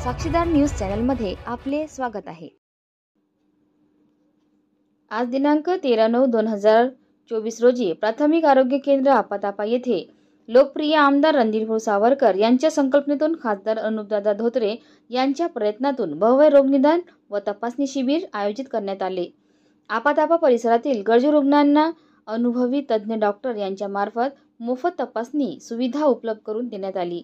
साक्षीदार न्यूज चॅनलमध्ये आपले स्वागत आहे। आज दिनांक 13/9/2024 रोजी प्राथमिक आरोग्य केंद्र आपातापा येथे लोकप्रिय आमदार रणधीरभाऊ सावरकर यांच्या संकल्पनेतून खासदार अनुपदादा धोत्रे यांच्या प्रयत्नातून भव्य रोगनिदान व तपासणी शिबिर आयोजित करण्यात आले। आपातापा परिसरातील गरजू रुग्णांना अनुभवी तज्ञ डॉक्टर यांच्या मार्फत मोफत तपासणी सुविधा उपलब्ध करून देण्यात आली।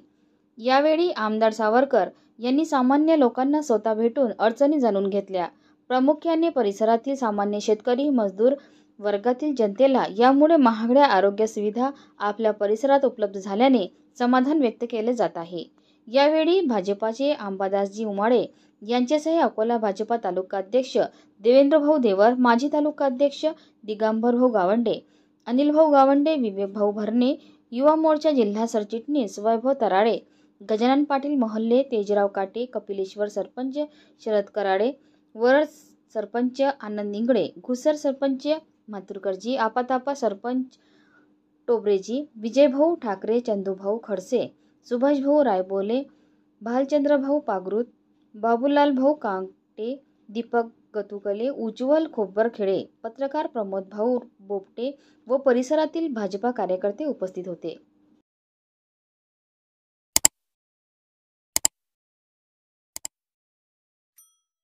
यावेळी आमदार सावरकर यांनी सामान्य लोकांना स्वतः भेटून अडचणी जाणून घेतल्या। प्रामुख्याने परिसरातील सामान्य शेतकरी मजदूर वर्गातील जनतेला यामुळे महागड्या आरोग्य सुविधा आपल्या परिसरात उपलब्ध झाल्याने समाधान व्यक्त केले जात आहे। यावेळी भाजपाचे अंबादासजी उमाळे यांच्यासह अकोला भाजपा तालुका अध्यक्ष देवेंद्रभाऊ देवर, माजी तालुका अध्यक्ष दिगंबरभाऊ गावंडे, अनिलभाऊ गावंडे, विवेकभाऊ भरणे, युवा मोर्चा जिल्हा सरचिटणीस वैभव तराळे, गजानन पाटील मोहल्ले, तेजराव काटे, कपिलेश्वर सरपंच शरद कराडे, वरद सरपंच आनंद इंगळे, घुसर सरपंच मातुरकरजी, आपातापा सरपंच टोबरेजी, विजयभाऊ ठाकरे, चंदूभाऊ खडसे, सुभाषभाऊ रायबोले, भालचंद्रभाऊ पागरूत, बाबूलालभाऊ कांगटे, दीपक गतुकले, उज्ज्वल खोब्बरखेडे, पत्रकार प्रमोदभाऊ बोपटे व परिसरातील भाजपा कार्यकर्ते उपस्थित होते।